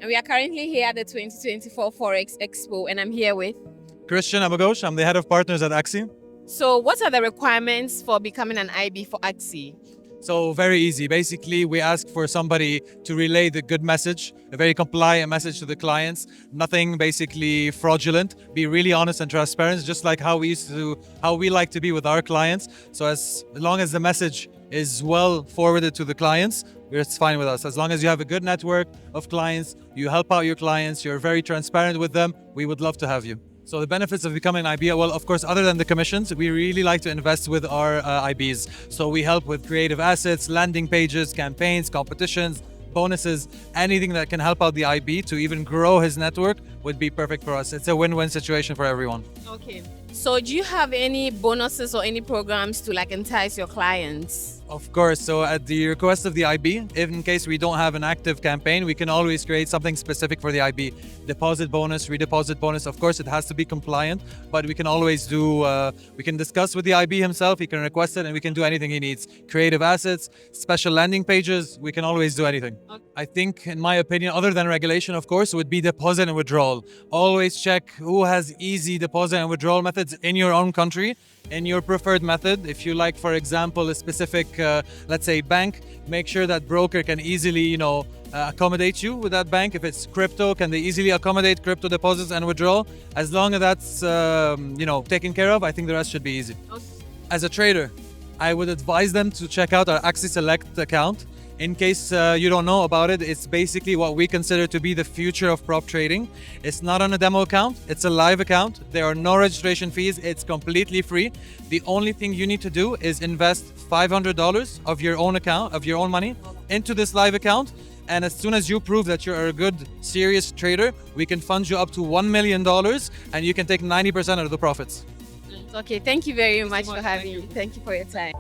And we are currently here at the 2024 Forex Expo, and I'm here with. Christian Amagosh, I'm the head of partners at Axi. So, what are the requirements for becoming an IB for Axi? So very easy. Basically, we ask for somebody to relay the good message, a very compliant message to the clients. Nothing basically fraudulent. Be really honest and transparent, just like how we like to be with our clients. So as long as the message is well forwarded to the clients, it's fine with us. As long as you have a good network of clients, you help out your clients, you're very transparent with them, we would love to have you. So the benefits of becoming an IB, well, of course, other than the commissions, we really like to invest with our IBs. So we help with creative assets, landing pages, campaigns, competitions, bonuses, anything that can help out the IB to even grow his network would be perfect for us. It's a win-win situation for everyone. Okay. So, do you have any bonuses or any programs to entice your clients? Of course. So at the request of the IB, if in case we don't have an active campaign, we can always create something specific for the IB. Deposit bonus, redeposit bonus. Of course, it has to be compliant, but we can always do, we can discuss with the IB himself, he can request it, and we can do anything he needs. Creative assets, special landing pages, we can always do anything. Okay. I think, in my opinion, other than regulation, of course, would be deposit and withdrawal. Always check who has easy deposit and withdrawal methods in your own country, in your preferred method. If you like, for example, a specific, let's say, bank, make sure that broker can easily, accommodate you with that bank. If it's crypto, can they easily accommodate crypto deposits and withdrawal? As long as that's, taken care of, I think the rest should be easy. Okay. As a trader, I would advise them to check out our Axi Select account. In case you don't know about it, it's basically what we consider to be the future of prop trading. It's not on a demo account, it's a live account. There are no registration fees, it's completely free. The only thing you need to do is invest $500 of your own account, of your own money, into this live account. And as soon as you prove that you're a good, serious trader, we can fund you up to $1 million and you can take 90% of the profits. Okay, thank you very much for having me. Thank you for your time.